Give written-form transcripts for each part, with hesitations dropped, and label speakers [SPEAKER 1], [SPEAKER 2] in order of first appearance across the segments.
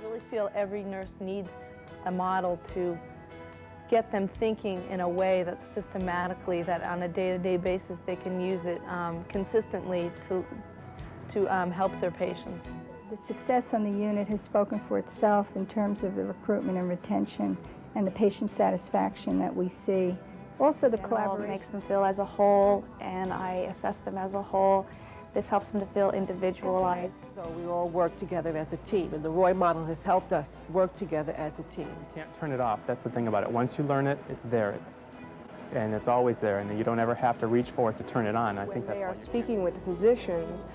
[SPEAKER 1] I really feel every nurse needs a model to get them thinking in a way that's systematically, that on a day-to-day basis they can use it consistently to help their patients.
[SPEAKER 2] The success on the unit has spoken for itself in terms of the recruitment and retention and the patient satisfaction that we see. Also the collaboration.
[SPEAKER 3] It makes them feel as a whole, and I assess them as a whole. This helps them to feel individualized.
[SPEAKER 4] So we all work together as a team, and the Roy model has helped us work together as a team.
[SPEAKER 5] You can't turn it off. That's the thing about it. Once you learn it, it's there. And it's always there, and you don't ever have to reach for it to turn it on. I think that's
[SPEAKER 6] when they are speaking with the physicians,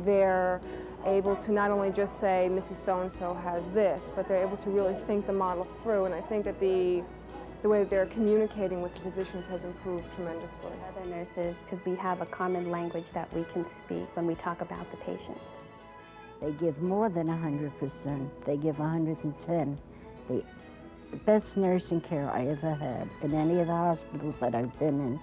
[SPEAKER 6] they're able to not only just say, Mrs. So-and-so has this, but they're able to really think the model through, and I think that the way that they're communicating with the physicians has improved tremendously.
[SPEAKER 3] Other nurses, because we have a common language that we can speak when we talk about the patient.
[SPEAKER 7] They give more than 100%. They give 110. The best nursing care I ever had in any of the hospitals that I've been in.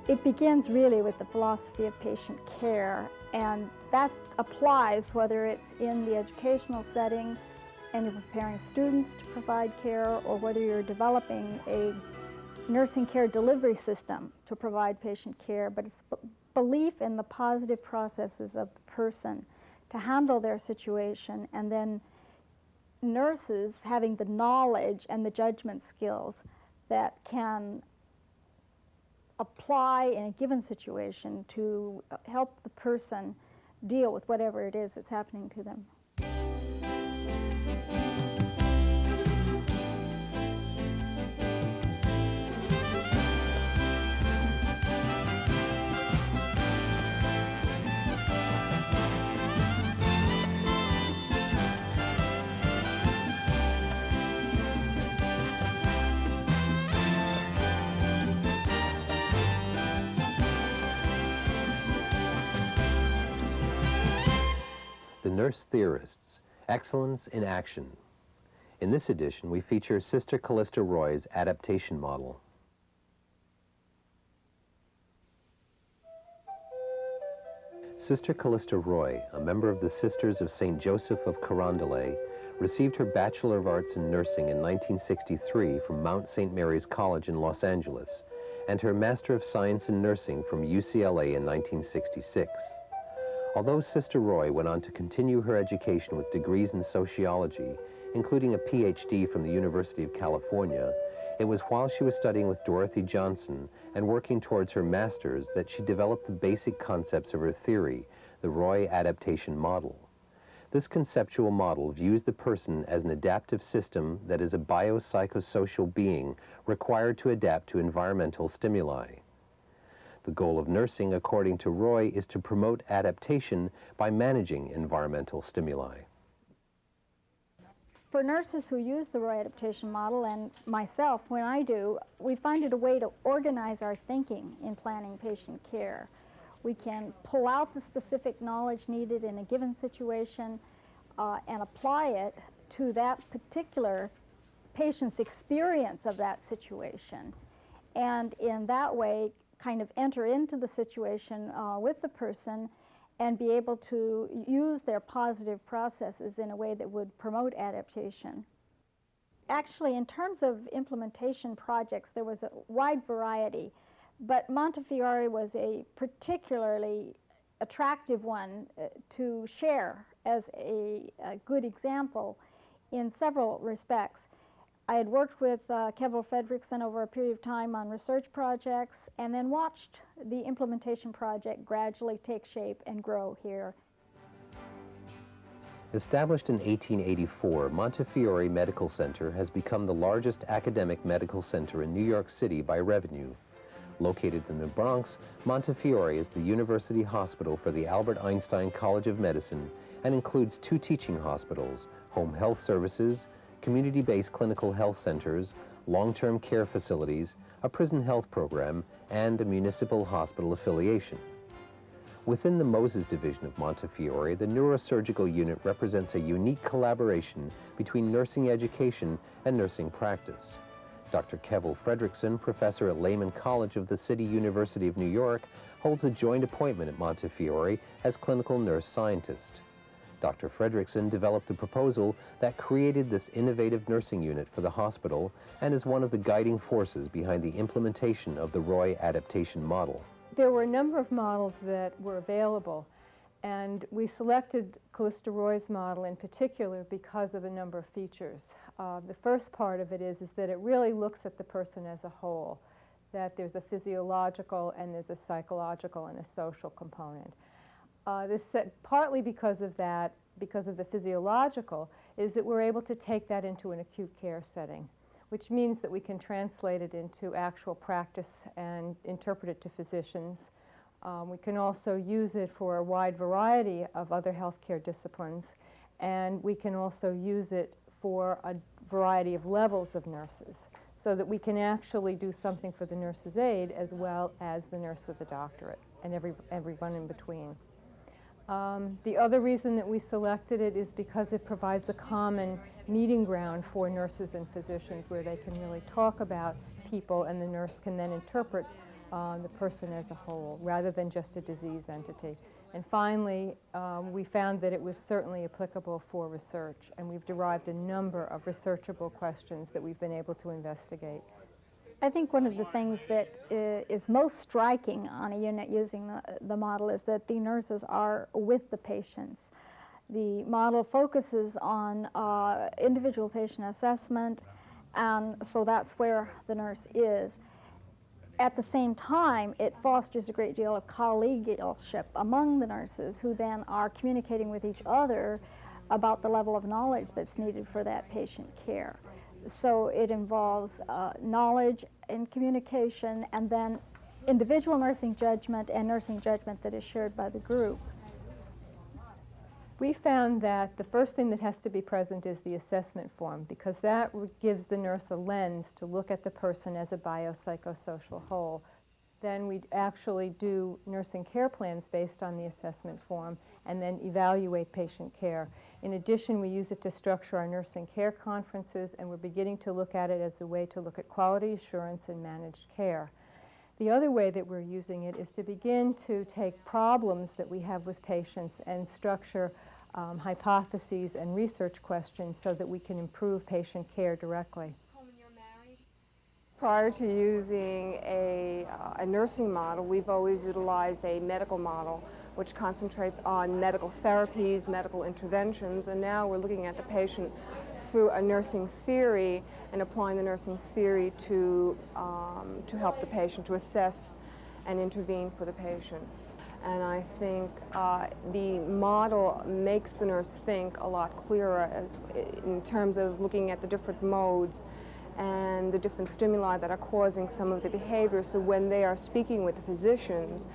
[SPEAKER 2] It begins really with the philosophy of patient care, and that applies whether it's in the educational setting and you're preparing students to provide care, or whether you're developing a nursing care delivery system to provide patient care. But it's belief in the positive processes of the person to handle their situation, and then nurses having the knowledge and the judgment skills that can apply in a given situation to help the person deal with whatever it is that's happening to them.
[SPEAKER 8] The Nurse Theorists, Excellence in Action. In this edition, we feature Sister Callista Roy's Adaptation Model. Sister Callista Roy, a member of the Sisters of St. Joseph of Carondelet, received her Bachelor of Arts in Nursing in 1963 from Mount St. Mary's College in Los Angeles, and her Master of Science in Nursing from UCLA in 1966. Although Sister Roy went on to continue her education with degrees in sociology, including a PhD from the University of California, it was while she was studying with Dorothy Johnson and working towards her master's that she developed the basic concepts of her theory, the Roy Adaptation Model. This conceptual model views the person as an adaptive system that is a biopsychosocial being required to adapt to environmental stimuli. The goal of nursing, according to Roy, is to promote adaptation by managing environmental stimuli.
[SPEAKER 2] For nurses who use the Roy Adaptation Model, and myself, when I do, we find it a way to organize our thinking in planning patient care. We can pull out the specific knowledge needed in a given situation and apply it to that particular patient's experience of that situation. And in that way, kind of enter into the situation with the person and be able to use their positive processes in a way that would promote adaptation. Actually, in terms of implementation projects, there was a wide variety, but Montefiore was a particularly attractive one to share as a good example in several respects. I had worked with Kevel Fredrickson over a period of time on research projects, and then watched the implementation project gradually take shape and grow here.
[SPEAKER 8] Established in 1884, Montefiore Medical Center has become the largest academic medical center in New York City by revenue. Located in the Bronx, Montefiore is the university hospital for the Albert Einstein College of Medicine and includes 2 teaching hospitals, home health services, community-based clinical health centers, long-term care facilities, a prison health program, and a municipal hospital affiliation. Within the Moses Division of Montefiore, the neurosurgical unit represents a unique collaboration between nursing education and nursing practice. Dr. Kevel Fredrickson, professor at Lehman College of the City University of New York, holds a joint appointment at Montefiore as clinical nurse scientist. Dr. Fredrickson developed a proposal that created this innovative nursing unit for the hospital and is one of the guiding forces behind the implementation of the Roy Adaptation Model.
[SPEAKER 9] There were a number of models that were available, and we selected Callista Roy's model in particular because of a number of features. The first part of it is that it really looks at the person as a whole, that there's a physiological and there's a psychological and a social component. Partly because of that, because of the physiological, is that we're able to take that into an acute care setting, which means that we can translate it into actual practice and interpret it to physicians. We can also use it for a wide variety of other healthcare disciplines, and we can also use it for a variety of levels of nurses, so that we can actually do something for the nurse's aide as well as the nurse with a doctorate and everyone in between. The other reason that we selected it is because it provides a common meeting ground for nurses and physicians where they can really talk about people, and the nurse can then interpret the person as a whole rather than just a disease entity. And finally, we found that it was certainly applicable for research, and we've derived a number of researchable questions that we've been able to investigate.
[SPEAKER 2] I think one of the things that is most striking on a unit using the model is that the nurses are with the patients. The model focuses on individual patient assessment, and so that's where the nurse is. At the same time, it fosters a great deal of collegialship among the nurses, who then are communicating with each other about the level of knowledge that's needed for that patient care. So it involves knowledge and communication, and then individual nursing judgment and nursing judgment that is shared by the group.
[SPEAKER 9] We found that the first thing that has to be present is the assessment form, because that gives the nurse a lens to look at the person as a biopsychosocial whole. Then we actually do nursing care plans based on the assessment form and then evaluate patient care. In addition, we use it to structure our nursing care conferences, and we're beginning to look at it as a way to look at quality assurance and managed care. The other way that we're using it is to begin to take problems that we have with patients and structure hypotheses and research questions so that we can improve patient care directly.
[SPEAKER 6] Prior to using a nursing model, we've always utilized a medical model, which concentrates on medical therapies, medical interventions, and now we're looking at the patient through a nursing theory and applying the nursing theory to help the patient, to assess and intervene for the patient. And I think the model makes the nurse think a lot clearer in terms of looking at the different modes and the different stimuli that are causing some of the behavior. So when they are speaking with the physicians,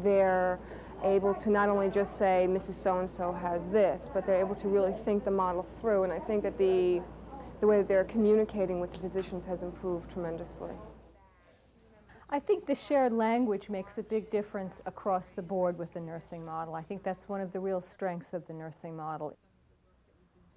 [SPEAKER 6] they're able to not only just say, Mrs. So-and-so has this, but they're able to really think the model through. And I think that the way that they're communicating with the physicians has improved tremendously.
[SPEAKER 9] I think the shared language makes a big difference across the board with the nursing model. I think that's one of the real strengths of the nursing model.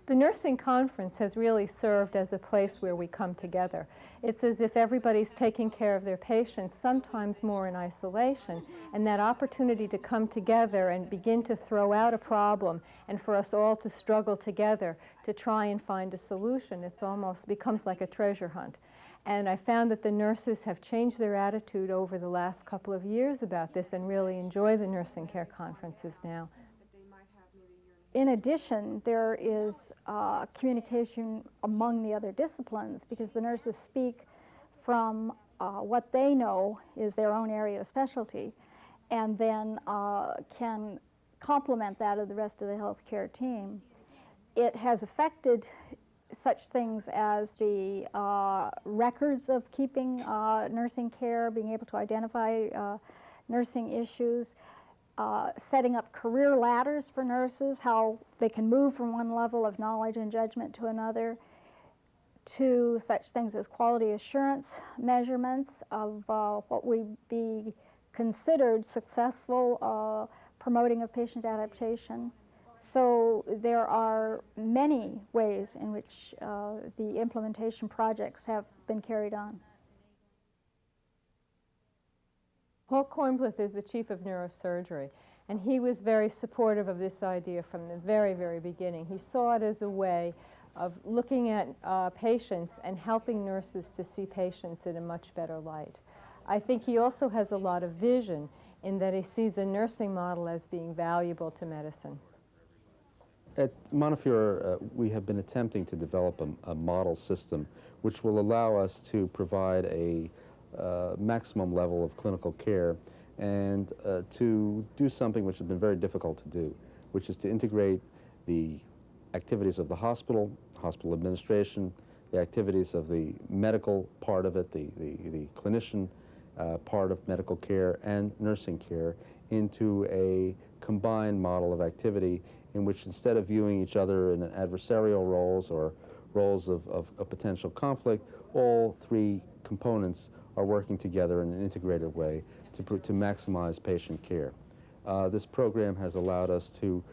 [SPEAKER 9] The nursing conference has really served as a place where we come together. It's as if everybody's taking care of their patients, sometimes more in isolation, and that opportunity to come together and begin to throw out a problem and for us all to struggle together to try and find a solution, it's almost becomes like a treasure hunt. And I found that the nurses have changed their attitude over the last couple of years about this and really enjoy the nursing care conferences now.
[SPEAKER 2] In addition, there is communication among the other disciplines, because the nurses speak from what they know is their own area of specialty, and then can complement that of the rest of the healthcare team. It has affected such things as the records of keeping nursing care, being able to identify nursing issues, setting up career ladders for nurses, how they can move from one level of knowledge and judgment to another, to such things as quality assurance measurements of what would be considered successful promoting of patient adaptation. So there are many ways in which the implementation projects have been carried on.
[SPEAKER 9] Paul Kornblith is the chief of neurosurgery, And he was very supportive of this idea from the very, very beginning. He saw it as a way of looking at patients and helping nurses to see patients in a much better light. I think he also has a lot of vision in that he sees a nursing model as being valuable to medicine.
[SPEAKER 10] At Montefiore, we have been attempting to develop a model system which will allow us to provide a maximum level of clinical care and to do something which has been very difficult to do, which is to integrate the activities of the hospital administration, the activities of the medical part of it, the clinician part of medical care and nursing care into a combined model of activity in which instead of viewing each other in adversarial roles or roles of potential conflict, all three components are working together in an integrated way to maximize patient care. This program has allowed us to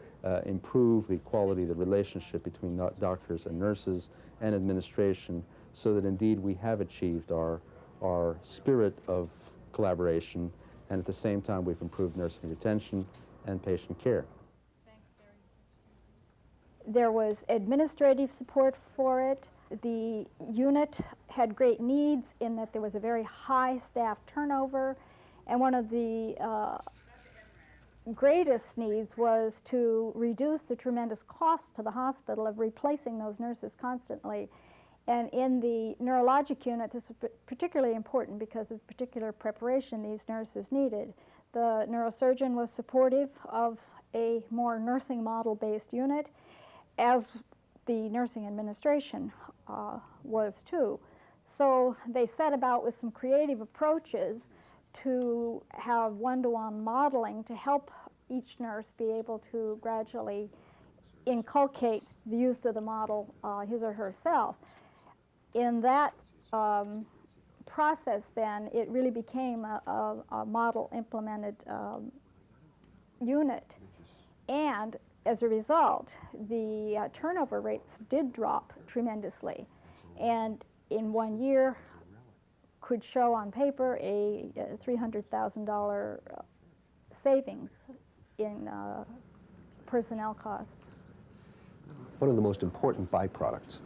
[SPEAKER 10] improve the quality of the relationship between doctors and nurses and administration so that indeed we have achieved our spirit of collaboration, and at the same time we've improved nursing retention and patient care.
[SPEAKER 2] There was administrative support for it. The unit had great needs in that there was a very high staff turnover, and one of the greatest needs was to reduce the tremendous cost to the hospital of replacing those nurses constantly. And in the neurologic unit, this was particularly important because of particular preparation these nurses needed. The neurosurgeon was supportive of a more nursing model-based unit, as the nursing administration was too. So they set about with some creative approaches to have one-to-one modeling to help each nurse be able to gradually inculcate the use of the model his or herself. In that process then, it really became a model implemented unit. And as a result, the turnover rates did drop tremendously. And in 1 year, could show on paper a $300,000 savings in personnel costs.
[SPEAKER 11] One of the most important byproducts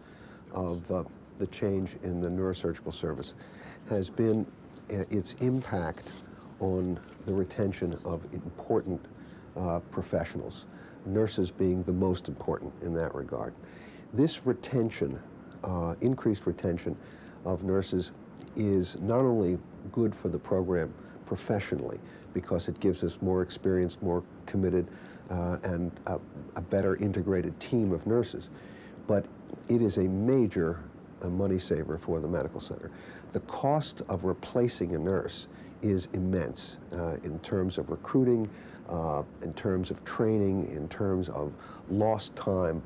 [SPEAKER 11] of the change in the neurosurgical service has been its impact on the retention of important professionals, nurses being the most important in that regard. This retention, increased retention of nurses is not only good for the program professionally because it gives us more experienced, more committed, and a better integrated team of nurses, but it is a major money saver for the medical center. The cost of replacing a nurse is immense in terms of recruiting, in terms of training, in terms of lost time.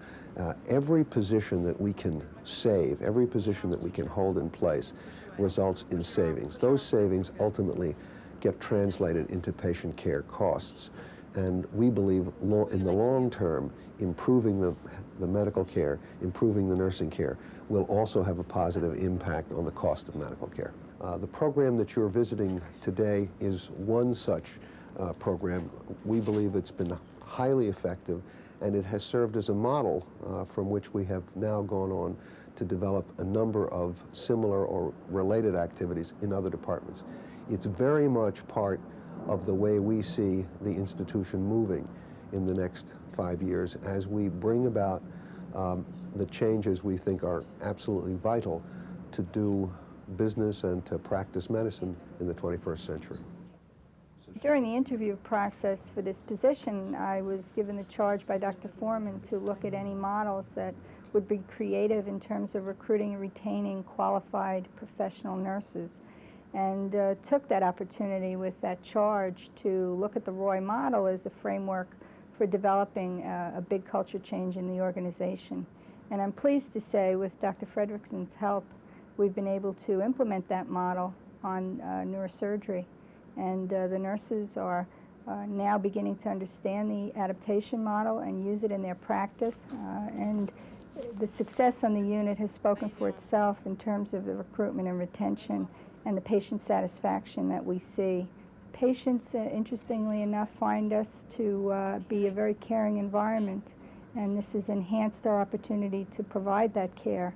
[SPEAKER 11] Every position that we can save, every position that we can hold in place results in savings. Those savings ultimately get translated into patient care costs. And we believe in the long term, improving the medical care, improving the nursing care, will also have a positive impact on the cost of medical care. The program that you're visiting today is one such program. We believe it's been highly effective, and it has served as a model from which we have now gone on to develop a number of similar or related activities in other departments. It's very much part of the way we see the institution moving in the next 5 years as we bring about the changes we think are absolutely vital to do business and to practice medicine in the 21st century.
[SPEAKER 12] During the interview process for this position, I was given the charge by Dr. Foreman to look at any models that would be creative in terms of recruiting and retaining qualified professional nurses, and took that opportunity with that charge to look at the Roy model as a framework for developing a big culture change in the organization. And I'm pleased to say, with Dr. Fredrickson's help, we've been able to implement that model on neurosurgery. And the nurses are now beginning to understand the adaptation model and use it in their practice. And the success on the unit has spoken for itself in terms of the recruitment and retention and the patient satisfaction that we see patients, interestingly enough, find us to be a very caring environment, and this has enhanced our opportunity to provide that care.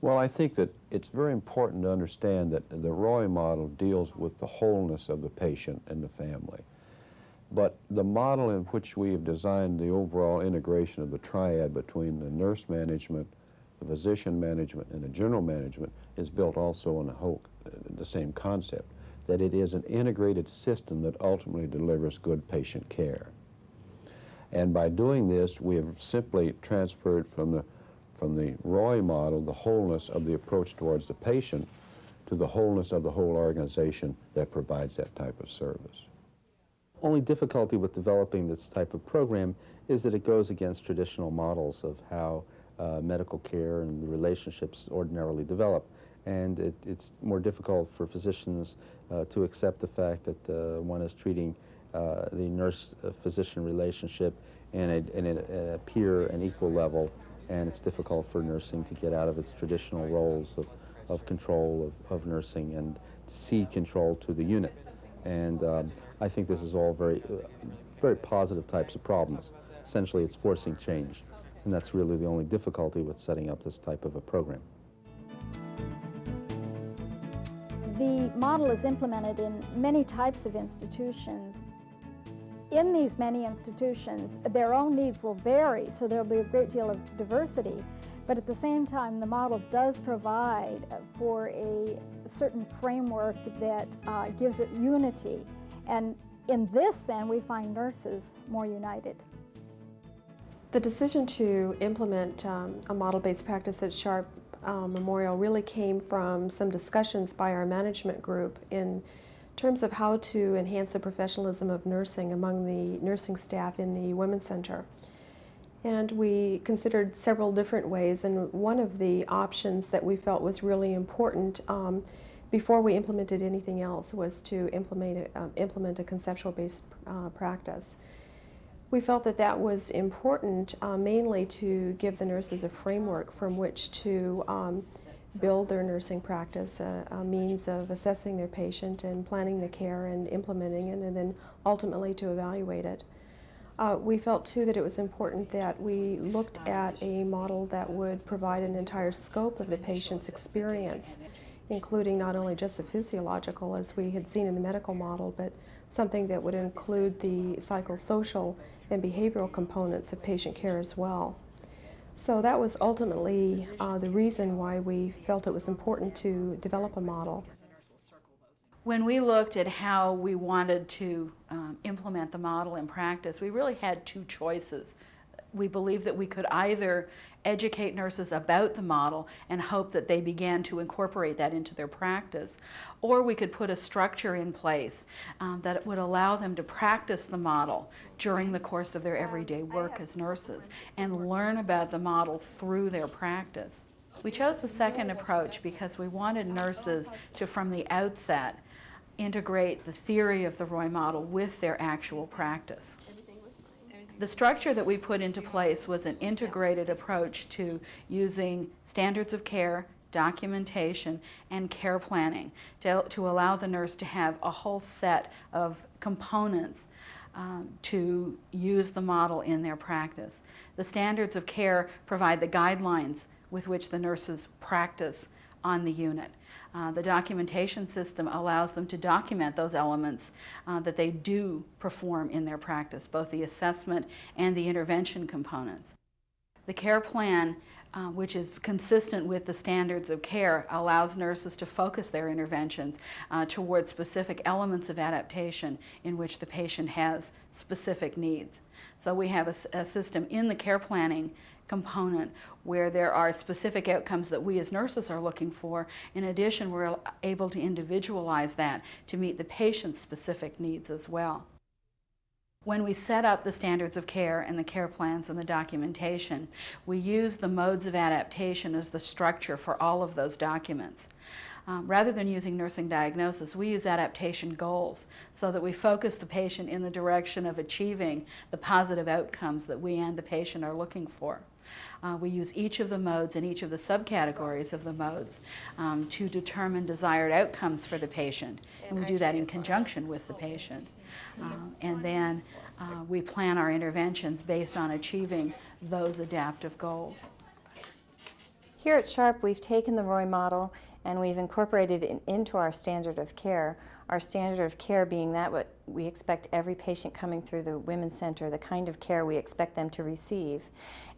[SPEAKER 13] Well, I think that it's very important to understand that the Roy model deals with the wholeness of the patient and the family. But the model in which we have designed the overall integration of the triad between the nurse management, the physician management, and the general management is built also on the same concept, that it is an integrated system that ultimately delivers good patient care. And by doing this, we have simply transferred from the Roy model the wholeness of the approach towards the patient to the wholeness of the whole organization that provides that type of service.
[SPEAKER 10] Only difficulty with developing this type of program is that it goes against traditional models of how medical care and the relationships ordinarily develop. And it's more difficult for physicians to accept the fact that one is treating the nurse-physician relationship in a peer and equal level, and it's difficult for nursing to get out of its traditional roles of control of nursing and to cede control to the unit. And I think this is all very positive types of problems. Essentially, it's forcing change, and that's really the only difficulty with setting up this type of a program.
[SPEAKER 2] The model is implemented in many types of institutions. In these many institutions, their own needs will vary, so there'll be a great deal of diversity. But at the same time, the model does provide for a certain framework that gives it unity. And in this, then, we find nurses more united.
[SPEAKER 14] The decision to implement a model-based practice at Sharp Memorial really came from some discussions by our management group in terms of how to enhance the professionalism of nursing among the nursing staff in the Women's Center. And we considered several different ways, and one of the options that we felt was really important before we implemented anything else was to implement a conceptual-based practice. We felt that that was important mainly to give the nurses a framework from which to build their nursing practice, a means of assessing their patient and planning the care and implementing it, and then ultimately to evaluate it. We felt too that it was important that we looked at a model that would provide an entire scope of the patient's experience, including not only just the physiological as we had seen in the medical model, but something that would include the psychosocial and behavioral components of patient care as well. So that was ultimately the reason why we felt it was important to develop a model.
[SPEAKER 15] When we looked at how we wanted to implement the model in practice, we really had two choices. We believed that we could either educate nurses about the model and hope that they began to incorporate that into their practice, or we could put a structure in place that would allow them to practice the model during the course of their everyday work as nurses and learn about the model through their practice. We chose the second approach because we wanted nurses to, from the outset, integrate the theory of the Roy model with their actual practice. The structure that we put into place was an integrated approach to using standards of care, documentation, and care planning to allow the nurse to have a whole set of components to use the model in their practice. The standards of care provide the guidelines with which the nurses practice on the unit. The documentation system allows them to document those elements that they do perform in their practice, both the assessment and the intervention components. The care plan, which is consistent with the standards of care, allows nurses to focus their interventions towards specific elements of adaptation in which the patient has specific needs. So we have a system in the care planning component where there are specific outcomes that we as nurses are looking for. In addition, we're able to individualize that to meet the patient's specific needs as well. When we set up the standards of care and the care plans and the documentation, we use the modes of adaptation as the structure for all of those documents. Rather than using nursing diagnosis, we use adaptation goals so that we focus the patient in the direction of achieving the positive outcomes that we and the patient are looking for. We use each of the modes and each of the subcategories of the modes to determine desired outcomes for the patient, and we do that in conjunction with the patient. And then we plan our interventions based on achieving those adaptive goals.
[SPEAKER 16] Here at Sharp, we've taken the Roy model and we've incorporated it into our standard of care. Our standard of care being that what we expect every patient coming through the Women's Center, the kind of care we expect them to receive.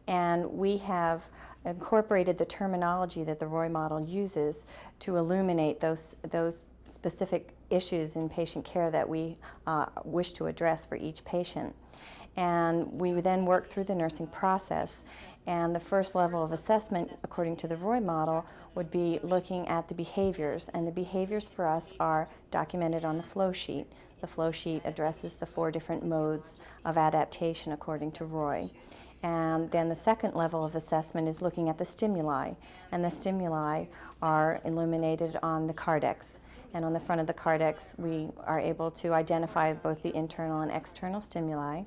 [SPEAKER 16] And we have incorporated the terminology that the Roy model uses to illuminate those specific issues in patient care that we wish to address for each patient. And we then work through the nursing process. And the first level of assessment, according to the Roy model, would be looking at the behaviors. And the behaviors for us are documented on the flow sheet. The flow sheet addresses the 4 different modes of adaptation according to Roy. And then the second level of assessment is looking at the stimuli. And the stimuli are illuminated on the Cardex. And on the front of the Cardex, we are able to identify both the internal and external stimuli,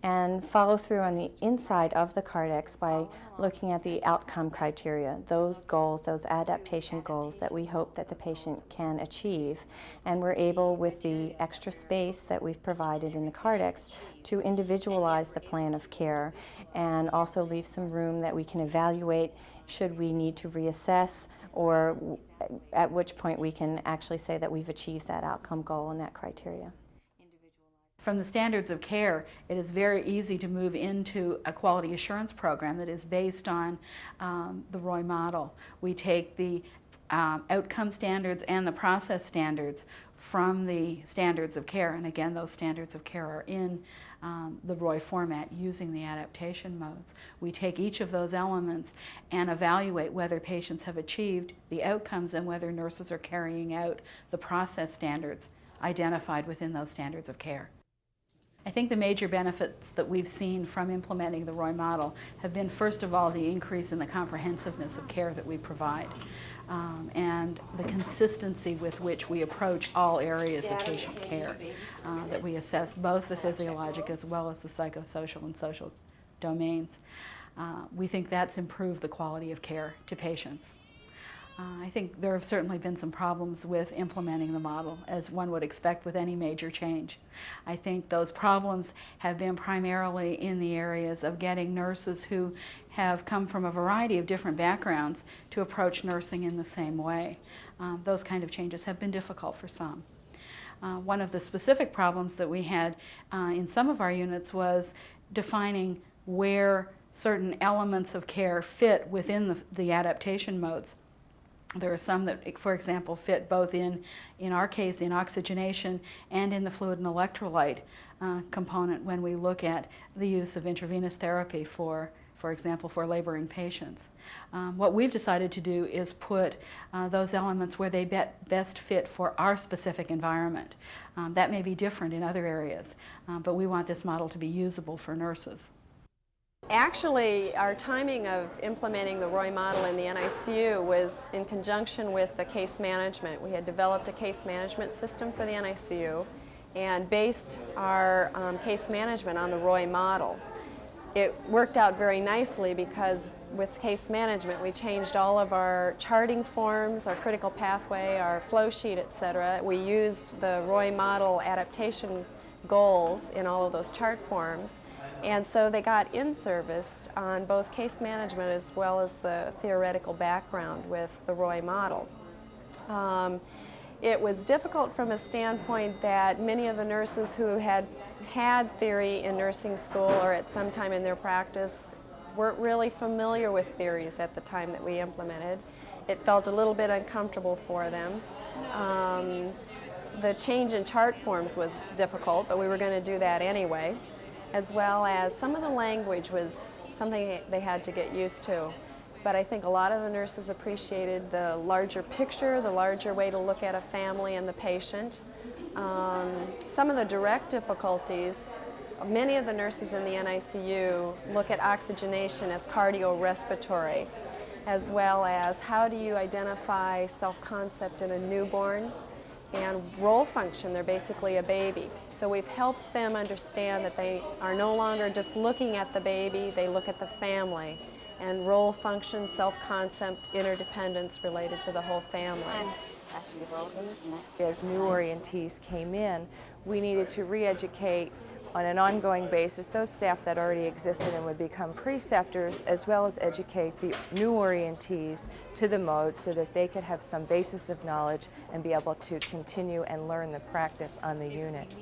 [SPEAKER 16] and follow through on the inside of the Cardex by looking at the outcome criteria, those goals, those adaptation goals that we hope that the patient can achieve. And we're able, with the extra space that we've provided in the Cardex, to individualize the plan of care and also leave some room that we can evaluate should we need to reassess, or at which point we can actually say that we've achieved that outcome goal and that criteria.
[SPEAKER 15] From the standards of care, it is very easy to move into a quality assurance program that is based on the Roy model. We take the outcome standards and the process standards from the standards of care, and again, those standards of care are in the Roy format using the adaptation modes. We take each of those elements and evaluate whether patients have achieved the outcomes and whether nurses are carrying out the process standards identified within those standards of care. I think the major benefits that we've seen from implementing the Roy model have been, first of all, the increase in the comprehensiveness of care that we provide, and the consistency with which we approach all areas of patient care, that we assess both the physiologic as well as the psychosocial and social domains. We think that's improved the quality of care to patients. I think there have certainly been some problems with implementing the model, as one would expect with any major change. I think those problems have been primarily in the areas of getting nurses who have come from a variety of different backgrounds to approach nursing in the same way. Those kind of changes have been difficult for some. One of the specific problems that we had in some of our units was defining where certain elements of care fit within the adaptation modes. There are some that, for example, fit both in our case, in oxygenation and in the fluid and electrolyte component when we look at the use of intravenous therapy for example, for laboring patients. What we've decided to do is put those elements where they best fit for our specific environment. That may be different in other areas, but we want this model to be usable for nurses.
[SPEAKER 17] Actually, our timing of implementing the Roy model in the NICU was in conjunction with the case management. We had developed a case management system for the NICU and based our case management on the Roy model. It worked out very nicely because with case management we changed all of our charting forms, our critical pathway, our flow sheet, etc. We used the Roy model adaptation goals in all of those chart forms. And so they got in-serviced on both case management as well as the theoretical background with the Roy model. It was difficult from a standpoint that many of the nurses who had theory in nursing school or at some time in their practice weren't really familiar with theories at the time that we implemented. It felt a little bit uncomfortable for them. The change in chart forms was difficult, but we were going to do that anyway, as well as some of the language was something they had to get used to. But I think a lot of the nurses appreciated the larger picture, the larger way to look at a family and the patient. Some of the direct difficulties, many of the nurses in the NICU look at oxygenation as cardiorespiratory, as well as how do you identify self-concept in a newborn and role function. They're basically a baby. So we've helped them understand that they are no longer just looking at the baby, they look at the family. and role function, self-concept, interdependence related to the whole family.
[SPEAKER 18] As new orientees came in, we needed to re-educate on an ongoing basis those staff that already existed and would become preceptors, as well as educate the new orientees to the mode so that they could have some basis of knowledge and be able to continue and learn the practice on the unit.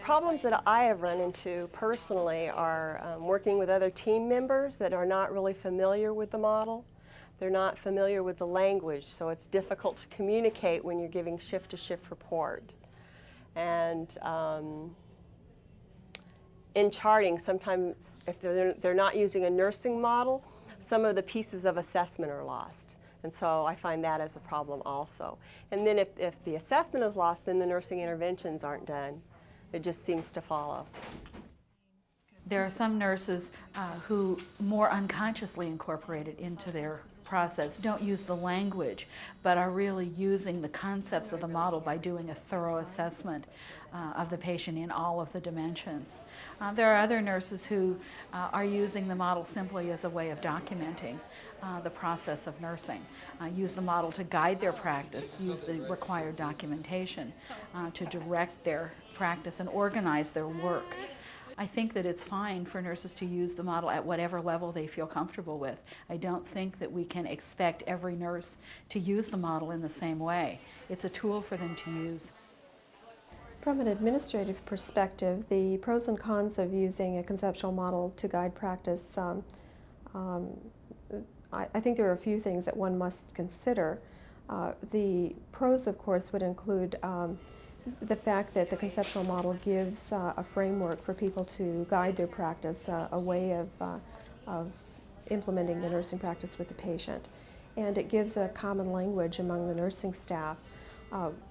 [SPEAKER 19] Problems that I have run into personally are working with other team members that are not really familiar with the model. They're not familiar with the language, so it's difficult to communicate when you're giving shift-to-shift report. And in charting, sometimes if they're not using a nursing model, some of the pieces of assessment are lost. And so I find that as a problem also. And then if the assessment is lost, then the nursing interventions aren't done. It just seems to follow.
[SPEAKER 15] There are some nurses who more unconsciously incorporate it into their process, don't use the language, but are really using the concepts of the model by doing a thorough assessment of the patient in all of the dimensions. There are other nurses who are using the model simply as a way of documenting the process of nursing, use the model to guide their practice, use the required documentation to direct their practice and organize their work. I think that it's fine for nurses to use the model at whatever level they feel comfortable with. I don't think that we can expect every nurse to use the model in the same way. It's a tool for them to use.
[SPEAKER 14] From an administrative perspective, the pros and cons of using a conceptual model to guide practice, I think there are a few things that one must consider. The pros, of course, would include the fact that the conceptual model gives a framework for people to guide their practice, a way of implementing the nursing practice with the patient. And it gives a common language among the nursing staff.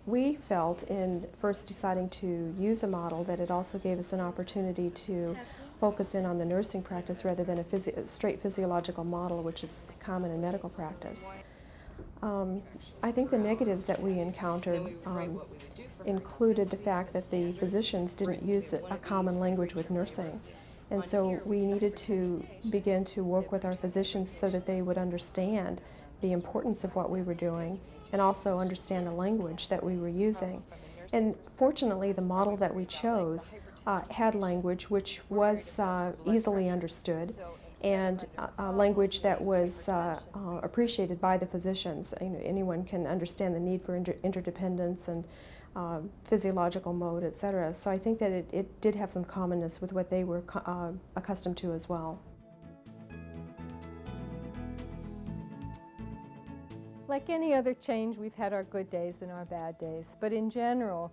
[SPEAKER 14] We felt in first deciding to use a model that it also gave us an opportunity to focus in on the nursing practice rather than a straight physiological model, which is common in medical practice. I think the negatives that we encountered included the fact that the physicians didn't use a common language with nursing. And so we needed to begin to work with our physicians so that they would understand the importance of what we were doing and also understand the language that we were using. And fortunately, the model that we chose had language which was easily understood and language that was appreciated by the physicians. You know, anyone can understand the need for interdependence and physiological mode, etc. So I think that it did have some commonness with what they were accustomed to as well.
[SPEAKER 9] Like any other change, we've had our good days and our bad days, but in general,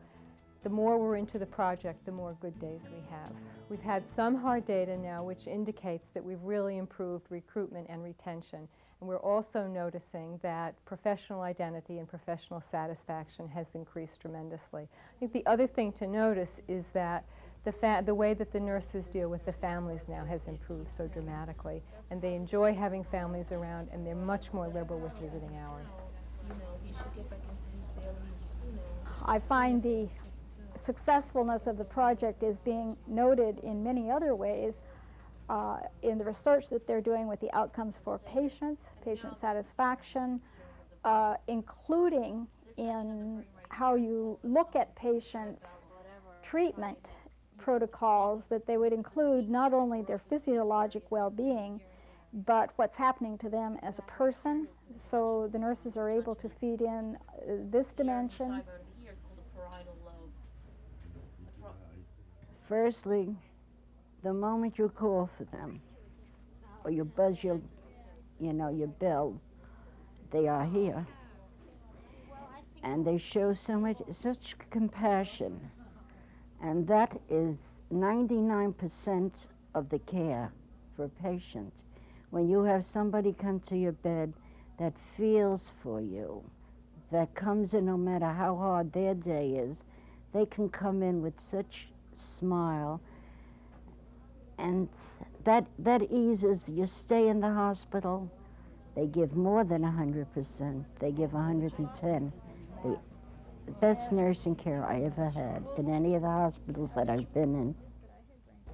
[SPEAKER 9] the more we're into the project, the more good days we have. We've had some hard data now which indicates that we've really improved recruitment and retention, and we're also noticing that professional identity and professional satisfaction has increased tremendously. I think the other thing to notice is that the way that the nurses deal with the families now has improved so dramatically, and they enjoy having families around, and they're much more liberal with visiting hours.
[SPEAKER 2] I find the successfulness of the project is being noted in many other ways in the research that they're doing with the outcomes for patients, patient satisfaction, including in how you look at patients' treatment protocols, that they would include not only their physiologic well-being, but what's happening to them as a person. So the nurses are able to feed in this dimension.
[SPEAKER 7] Firstly, the moment you call for them, or you buzz your bell, they are here. And they show such compassion. And that is 99% of the care for a patient. When you have somebody come to your bed that feels for you, that comes in no matter how hard their day is, they can come in with such smile, and that eases your stay in the hospital. They give more than 100%. They give 110. The best nursing care I ever had in any of the hospitals that I've been in.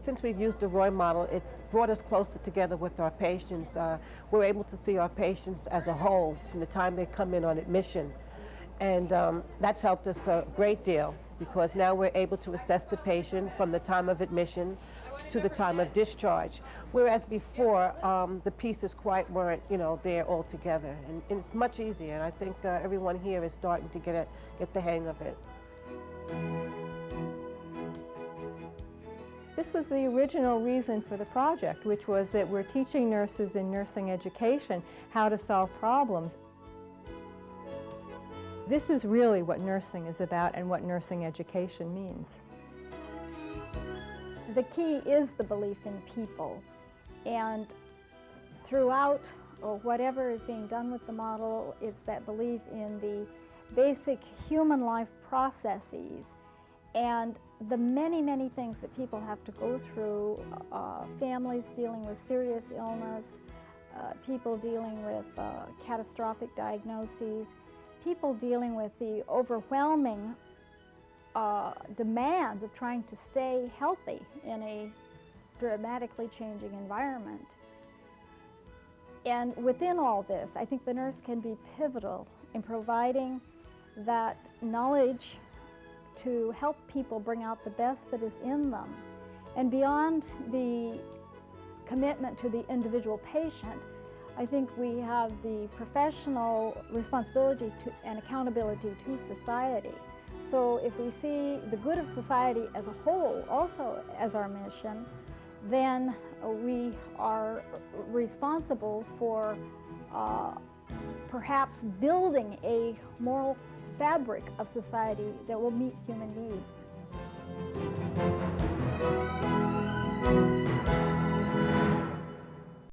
[SPEAKER 4] since we've used the Roy model, it's brought us closer together with our patients. We're able to see our patients as a whole from the time they come in on admission. And that's helped us a great deal, because now we're able to assess the patient from the time of admission to the time of discharge. Whereas before, the pieces quite weren't, there all together. And it's much easier, and I think everyone here is starting to get the hang of it.
[SPEAKER 9] This was the original reason for the project, which was that we're teaching nurses in nursing education how to solve problems. This is really what nursing is about and what nursing education means.
[SPEAKER 2] The key is the belief in people, and throughout whatever is being done with the model, it's that belief in the basic human life processes and the many, many things that people have to go through, families dealing with serious illness, people dealing with catastrophic diagnoses, people dealing with the overwhelming demands of trying to stay healthy in a dramatically changing environment. And within all this, I think the nurse can be pivotal in providing that knowledge to help people bring out the best that is in them. And beyond the commitment to the individual patient, I think we have the professional responsibility and accountability to society. So if we see the good of society as a whole also as our mission, then we are responsible for perhaps building a moral fabric of society that will meet human needs.